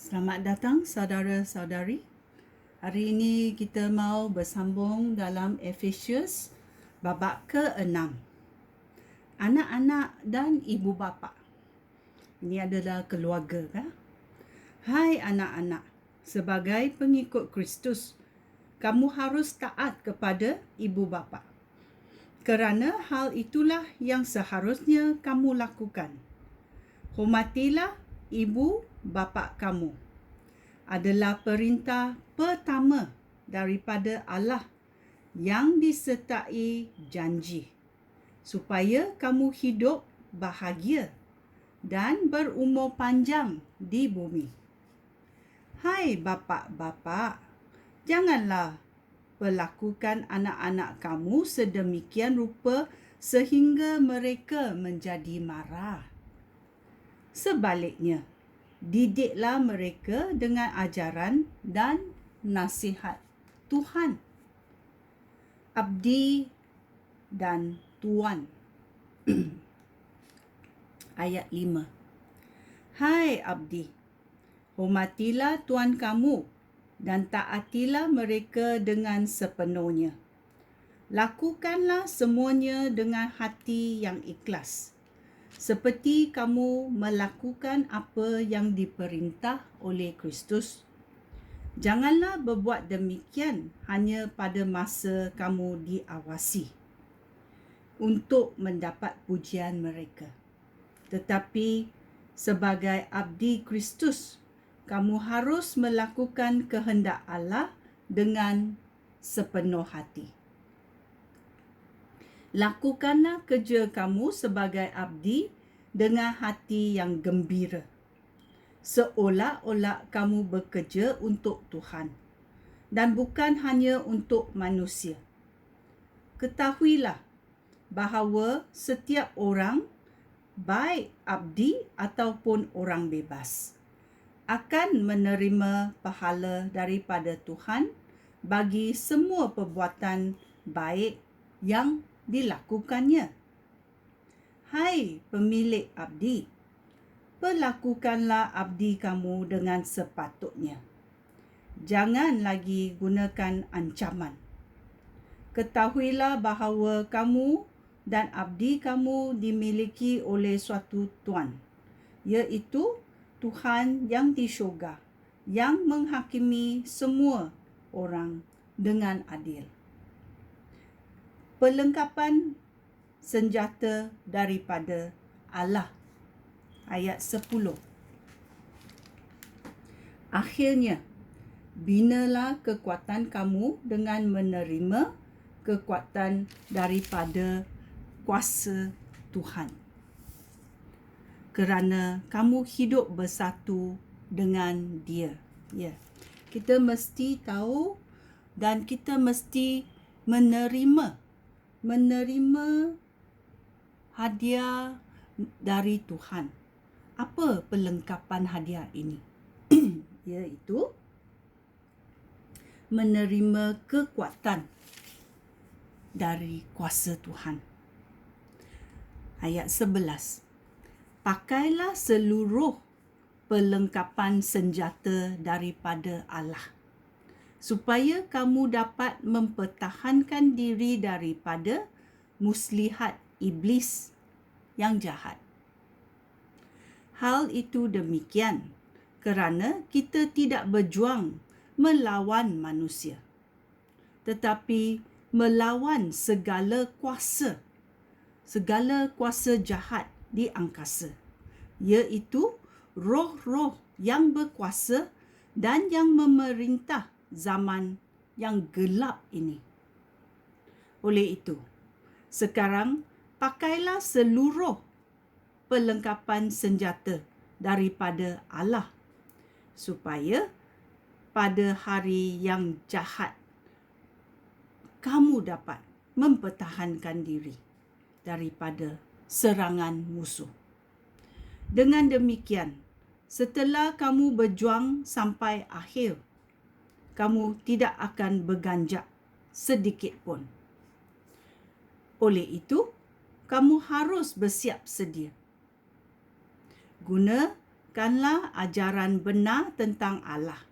Selamat datang saudara-saudari. Hari ini kita mau bersambung dalam Efesius babak ke-6. Anak-anak dan ibu bapa. Ini adalah keluarga, kan? Hai anak-anak, sebagai pengikut Kristus, kamu harus taat kepada ibu bapa. Kerana hal itulah yang seharusnya kamu lakukan. Hormatilah ibu bapa kamu. Adalah perintah pertama daripada Allah yang disertai janji, supaya kamu hidup bahagia dan berumur panjang di bumi. Hai bapa-bapa, janganlah perlakukan anak-anak kamu sedemikian rupa sehingga mereka menjadi marah. Sebaliknya, didiklah mereka dengan ajaran dan nasihat Tuhan. Abdi dan Tuan. Ayat 5. Hai abdi, hormatilah tuan kamu dan taatilah mereka dengan sepenuhnya. Lakukanlah semuanya dengan hati yang ikhlas, seperti kamu melakukan apa yang diperintah oleh Kristus. Janganlah berbuat demikian hanya pada masa kamu diawasi untuk mendapat pujian mereka. Tetapi sebagai abdi Kristus, kamu harus melakukan kehendak Allah dengan sepenuh hati. Lakukanlah kerja kamu sebagai abdi dengan hati yang gembira, seolah-olah kamu bekerja untuk Tuhan dan bukan hanya untuk manusia. Ketahuilah bahawa setiap orang, baik abdi ataupun orang bebas, akan menerima pahala daripada Tuhan bagi semua perbuatan baik yang dilakukannya. Hai pemilik abdi, perlakukanlah abdi kamu dengan sepatutnya. Jangan lagi gunakan ancaman. Ketahuilah bahawa kamu dan abdi kamu dimiliki oleh suatu Tuan, iaitu Tuhan yang di syurga, yang menghakimi semua orang dengan adil. Perlengkapan senjata daripada Allah. Ayat 10. Akhirnya, binalah kekuatan kamu dengan menerima kekuatan daripada kuasa Tuhan. Kerana kamu hidup bersatu dengan Dia. Ya. Kita mesti tahu dan kita mesti menerima hadiah dari Tuhan. Apa perlengkapan hadiah ini? Iaitu menerima kekuatan dari kuasa Tuhan. Ayat 11. Pakailah seluruh perlengkapan senjata daripada Allah, supaya kamu dapat mempertahankan diri daripada muslihat iblis yang jahat. Hal itu demikian kerana kita tidak berjuang melawan manusia, tetapi melawan segala kuasa jahat di angkasa, iaitu roh-roh yang berkuasa dan yang memerintah zaman yang gelap ini. Oleh itu, sekarang pakailah seluruh perlengkapan senjata daripada Allah, supaya pada hari yang jahat kamu dapat mempertahankan diri daripada serangan musuh. Dengan demikian, setelah kamu berjuang sampai akhir, kamu tidak akan berganjak sedikit pun. Oleh itu, kamu harus bersiap sedia. Guna tegakkanlah ajaran benar tentang Allah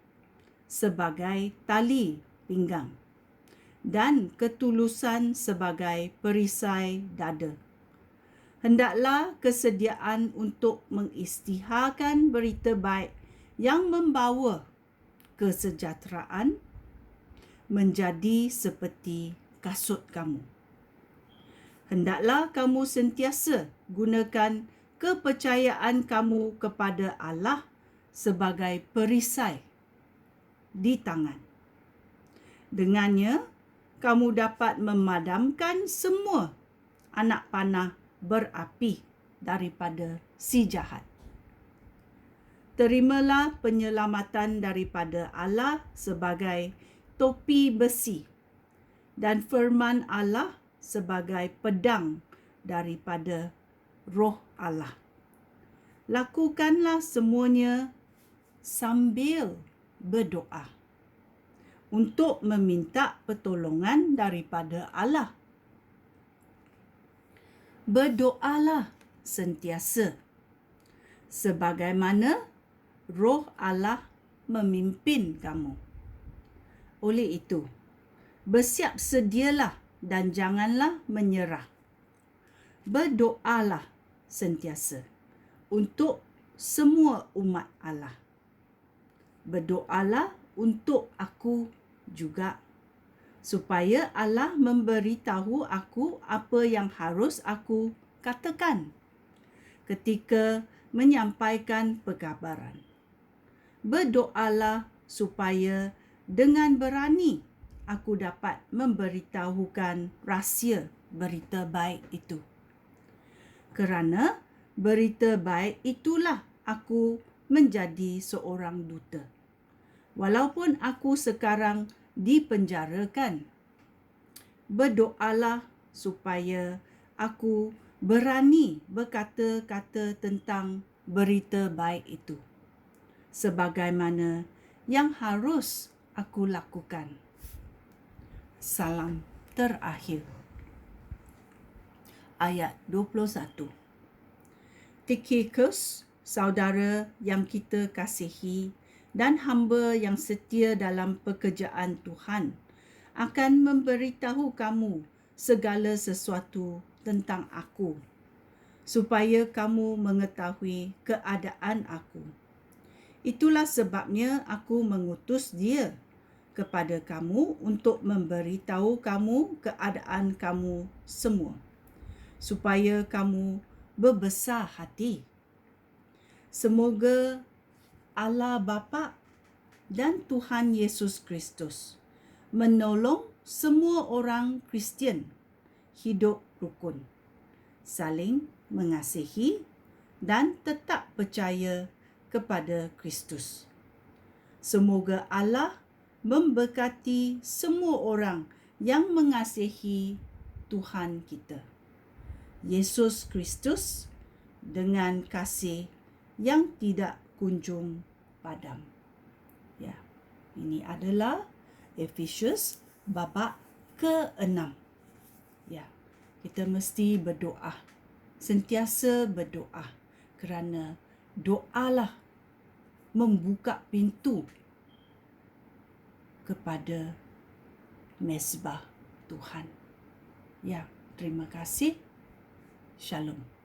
sebagai tali pinggang dan ketulusan sebagai perisai dada. Hendaklah kesediaan untuk mengisytiharkan berita baik yang membawa kesejahteraan menjadi seperti kasut kamu. Hendaklah kamu sentiasa gunakan kepercayaan kamu kepada Allah sebagai perisai di tangan. Dengannya, kamu dapat memadamkan semua anak panah berapi daripada si jahat. Terimalah penyelamatan daripada Allah sebagai topi besi dan firman Allah sebagai pedang daripada Roh Allah. Lakukanlah semuanya sambil berdoa untuk meminta pertolongan daripada Allah. Berdoalah sentiasa, sebagaimana Roh Allah memimpin kamu. Oleh itu, bersiap sedialah dan janganlah menyerah. Berdoalah sentiasa untuk semua umat Allah. Berdoalah untuk aku juga, supaya Allah memberitahu aku apa yang harus aku katakan ketika menyampaikan perkabaran. Berdoalah supaya dengan berani aku dapat memberitahukan rahsia berita baik itu. Kerana berita baik itulah aku menjadi seorang duta. Walaupun aku sekarang dipenjarakan, berdoalah supaya aku berani berkata-kata tentang berita baik itu, sebagaimana yang harus aku lakukan. Salam terakhir. Ayat 21. Tikhikus, saudara yang kita kasihi dan hamba yang setia dalam pekerjaan Tuhan, akan memberitahu kamu segala sesuatu tentang aku, supaya kamu mengetahui keadaan aku. Itulah sebabnya aku mengutus dia kepada kamu untuk memberitahu kamu keadaan kamu semua, supaya kamu berbesar hati. Semoga Allah Bapa dan Tuhan Yesus Kristus menolong semua orang Kristian hidup rukun, saling mengasihi dan tetap percaya kepada Kristus. Semoga Allah memberkati semua orang yang mengasihi Tuhan kita, Yesus Kristus, dengan kasih yang tidak kunjung padam. Ya, ini adalah Efesius babak ke-6. Ya, kita mesti berdoa, sentiasa berdoa, kerana doalah membuka pintu kepada mezbah Tuhan. Ya, terima kasih. Shalom.